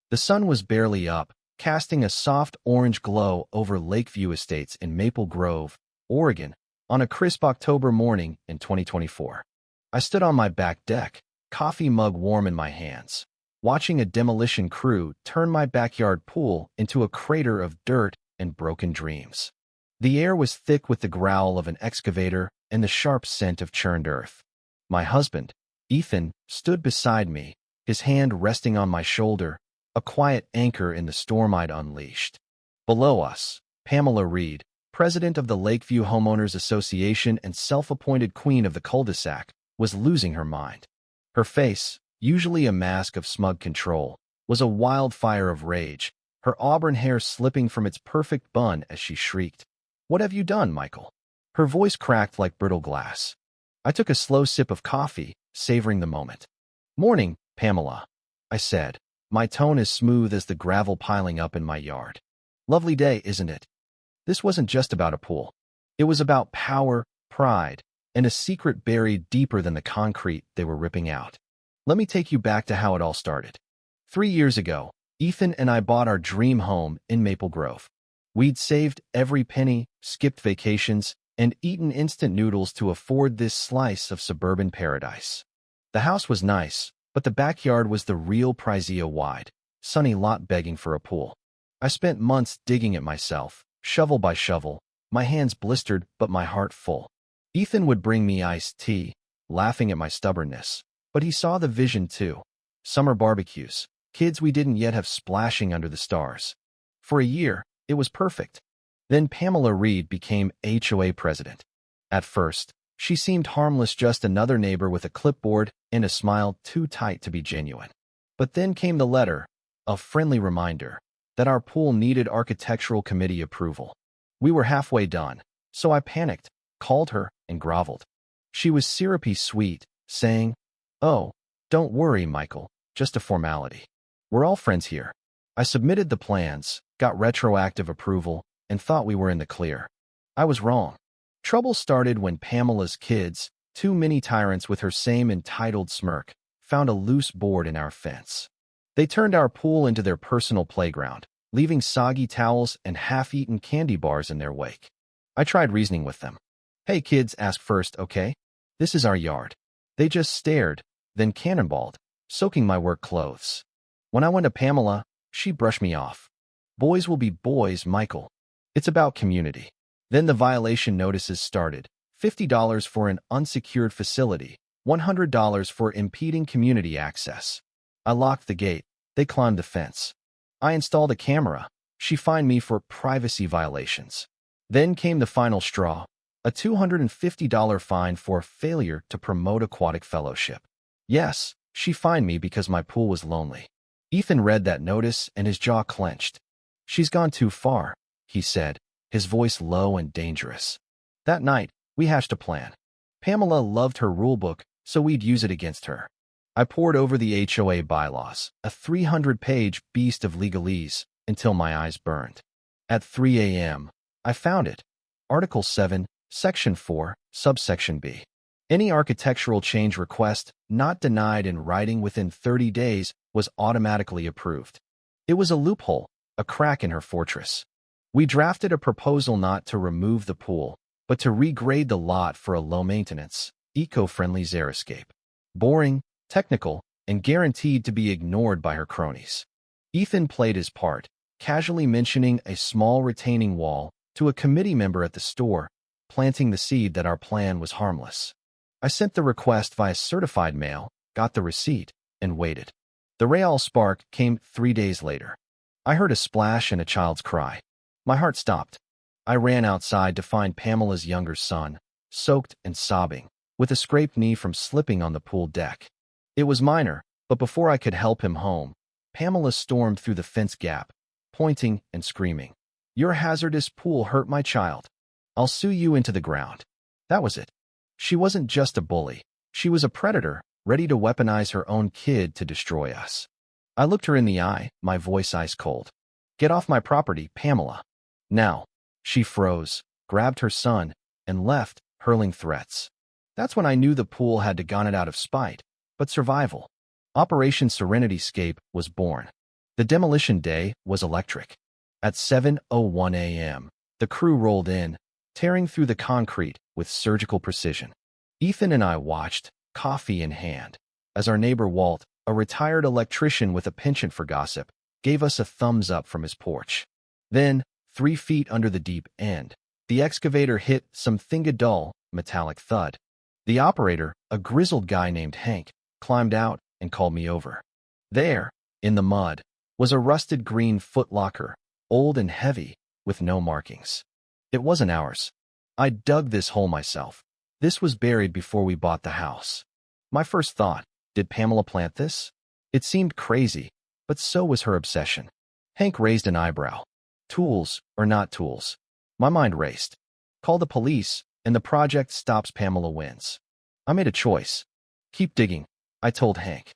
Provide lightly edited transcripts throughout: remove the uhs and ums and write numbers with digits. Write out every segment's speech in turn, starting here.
The sun was barely up, casting a soft orange glow over Lakeview Estates in Maple Grove, Oregon, on a crisp October morning in 2024. I stood on my back deck, coffee mug warm in my hands, watching a demolition crew turn my backyard pool into a crater of dirt and broken dreams. The air was thick with the growl of an excavator and the sharp scent of churned earth. My husband, Ethan, stood beside me, his hand resting on my shoulder, a quiet anchor in the storm I'd unleashed. Below us, Pamela Reed, president of the Lakeview Homeowners Association and self-appointed queen of the cul-de-sac, was losing her mind. Her face, usually a mask of smug control, was a wildfire of rage, her auburn hair slipping from its perfect bun as she shrieked, "What have you done, Michael?" Her voice cracked like brittle glass. I took a slow sip of coffee, savoring the moment. "Morning, Pamela," I said, my tone as smooth as the gravel piling up in my yard. "Lovely day, isn't it?" This wasn't just about a pool. It was about power, pride, and a secret buried deeper than the concrete they were ripping out. Let me take you back to how it all started. 3 years ago, Ethan and I bought our dream home in Maple Grove. We'd saved every penny, skipped vacations, and eaten instant noodles to afford this slice of suburban paradise. The house was nice, but the backyard was the real Prizia-wide, sunny lot begging for a pool. I spent months digging it myself, shovel by shovel, my hands blistered but my heart full. Ethan would bring me iced tea, laughing at my stubbornness, but he saw the vision too. Summer barbecues, kids we didn't yet have splashing under the stars. For a year, it was perfect. Then Pamela Reed became HOA president. At first, she seemed harmless, just another neighbor with a clipboard and a smile too tight to be genuine. But then came the letter, a friendly reminder that our pool needed architectural committee approval. We were halfway done, so I panicked, called her, and groveled. She was syrupy sweet, saying, "Oh, don't worry, Michael, just a formality. We're all friends here." I submitted the plans, got retroactive approval, and thought we were in the clear. I was wrong. Trouble started when Pamela's kids, two mini tyrants with her same entitled smirk, found a loose board in our fence. They turned our pool into their personal playground, leaving soggy towels and half-eaten candy bars in their wake. I tried reasoning with them. "Hey kids, ask first, okay? This is our yard." They just stared, then cannonballed, soaking my work clothes. When I went to Pamela, she brushed me off. "Boys will be boys, Michael. It's about community." Then the violation notices started. $50 for an unsecured facility, $100 for impeding community access. I locked the gate. They climbed the fence. I installed a camera. She fined me for privacy violations. Then came the final straw, a $250 fine for failure to promote aquatic fellowship. Yes, she fined me because my pool was lonely. Ethan read that notice and his jaw clenched. "She's gone too far," he said, his voice low and dangerous. That night, we hatched a plan. Pamela loved her rulebook, so we'd use it against her. I pored over the HOA bylaws, a 300-page beast of legalese, until my eyes burned. At 3 a.m., I found it. Article 7, Section 4, Subsection B. Any architectural change request not denied in writing within 30 days was automatically approved. It was a loophole, a crack in her fortress. We drafted a proposal not to remove the pool, but to regrade the lot for a low-maintenance, eco-friendly xeriscape. Boring, technical, and guaranteed to be ignored by her cronies. Ethan played his part, casually mentioning a small retaining wall to a committee member at the store, planting the seed that our plan was harmless. I sent the request via certified mail, got the receipt, and waited. The real spark came 3 days later. I heard a splash and a child's cry. My heart stopped. I ran outside to find Pamela's younger son, soaked and sobbing, with a scraped knee from slipping on the pool deck. It was minor, but before I could help him home, Pamela stormed through the fence gap, pointing and screaming, "Your hazardous pool hurt my child. I'll sue you into the ground." That was it. She wasn't just a bully. She was a predator, ready to weaponize her own kid to destroy us. I looked her in the eye, my voice ice cold. "Get off my property, Pamela. Now." She froze, grabbed her son, and left, hurling threats. That's when I knew the pool had to gone it out of spite, but survival. Operation Serenityscape was born. The demolition day was electric. At 7:01 a.m., the crew rolled in, tearing through the concrete with surgical precision. Ethan and I watched, coffee in hand, as our neighbor Walt, a retired electrician with a penchant for gossip, gave us a thumbs up from his porch. Then, 3 feet under the deep end, the excavator hit something a dull, metallic thud. The operator, a grizzled guy named Hank, climbed out and called me over. There, in the mud, was a rusted green footlocker, old and heavy, with no markings. It wasn't ours. I dug this hole myself. This was buried before we bought the house. My first thought, did Pamela plant this? It seemed crazy, but so was her obsession. Hank raised an eyebrow. Tools or not tools? My mind raced. Call the police, and the project stops Pamela wins. I made a choice. Keep digging, I told Hank.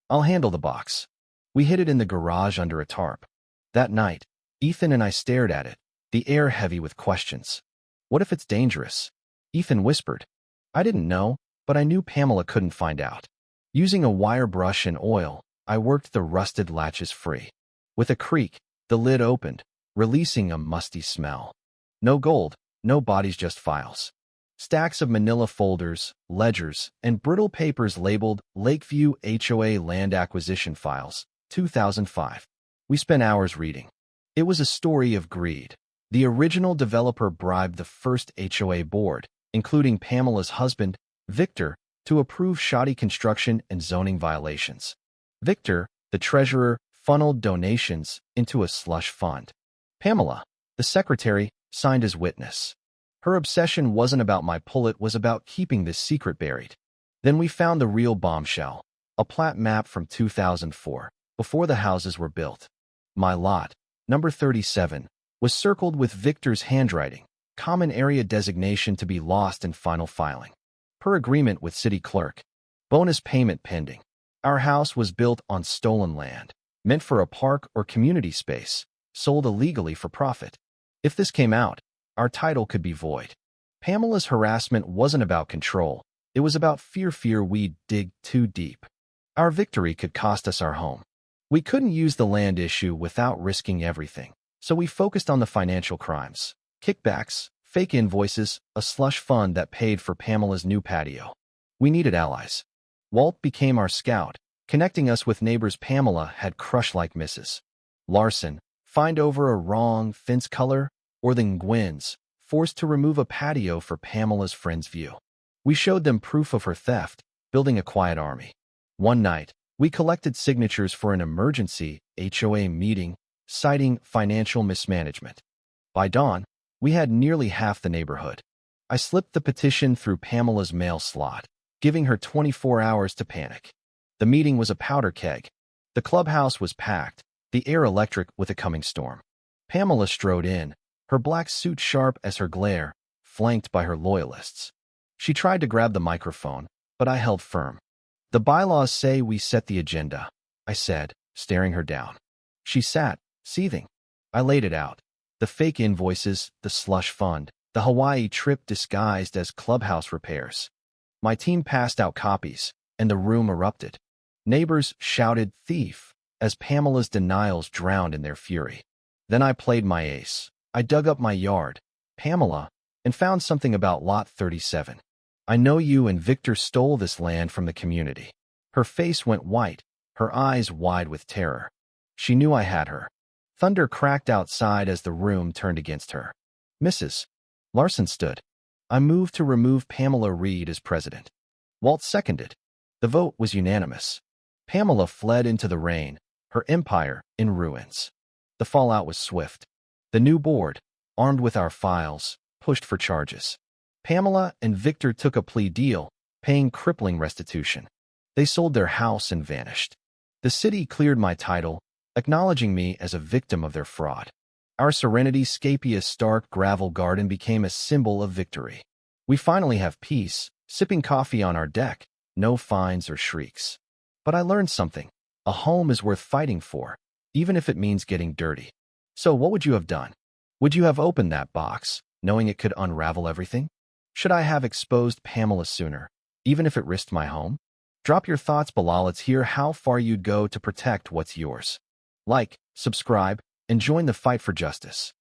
I'll handle the box. We hid it in the garage under a tarp. That night, Ethan and I stared at it, the air heavy with questions. What if it's dangerous? Ethan whispered. I didn't know, but I knew Pamela couldn't find out. Using a wire brush and oil, I worked the rusted latches free. With a creak, the lid opened, releasing a musty smell. No gold, no bodies, just files. Stacks of manila folders, ledgers, and brittle papers labeled Lakeview HOA Land Acquisition Files, 2005. We spent hours reading. It was a story of greed. The original developer bribed the first HOA board, including Pamela's husband, Victor, to approve shoddy construction and zoning violations. Victor, the treasurer, funneled donations into a slush fund. Pamela, the secretary, signed as witness. Her obsession wasn't about my pull, it was about keeping this secret buried. Then we found the real bombshell, a plat map from 2004, before the houses were built. My lot, number 37, was circled with Victor's handwriting, common area designation to be lost in final filing. Per agreement with city clerk. Bonus payment pending. Our house was built on stolen land, meant for a park or community space, sold illegally for profit. If this came out, our title could be void. Pamela's harassment wasn't about control. It was about fear we'd dig too deep. Our victory could cost us our home. We couldn't use the land issue without risking everything, so we focused on the financial crimes. Kickbacks, fake invoices, a slush fund that paid for Pamela's new patio. We needed allies. Walt became our scout, connecting us with neighbors Pamela had crushed like Mrs. Larson, find over a wrong fence color, or the Nguyen's, forced to remove a patio for Pamela's friend's view. We showed them proof of her theft, building a quiet army. One night, we collected signatures for an emergency HOA meeting, citing financial mismanagement. By dawn, we had nearly half the neighborhood. I slipped the petition through Pamela's mail slot, giving her 24 hours to panic. The meeting was a powder keg. The clubhouse was packed, the air electric with a coming storm. Pamela strode in, her black suit sharp as her glare, flanked by her loyalists. She tried to grab the microphone, but I held firm. The bylaws say we set the agenda, I said, staring her down. She sat, seething. I laid it out. The fake invoices, the slush fund, the Hawaii trip disguised as clubhouse repairs. My team passed out copies, and the room erupted. Neighbors shouted thief as Pamela's denials drowned in their fury. Then I played my ace. I dug up my yard, Pamela, and found something about Lot 37. I know you and Victor stole this land from the community. Her face went white, her eyes wide with terror. She knew I had her. Thunder cracked outside as the room turned against her. Mrs. Larson stood. I moved to remove Pamela Reed as president. Walt seconded. The vote was unanimous. Pamela fled into the rain, her empire in ruins. The fallout was swift. The new board, armed with our files, pushed for charges. Pamela and Victor took a plea deal, paying crippling restitution. They sold their house and vanished. The city cleared my title, acknowledging me as a victim of their fraud. Our Serenity Scapia Stark gravel garden became a symbol of victory. We finally have peace, sipping coffee on our deck, no fines or shrieks. But I learned something. A home is worth fighting for, even if it means getting dirty. So what would you have done? Would you have opened that box, knowing it could unravel everything? Should I have exposed Pamela sooner, even if it risked my home? Drop your thoughts below. Let's hear how far you'd go to protect what's yours. Like, subscribe, and join the fight for justice.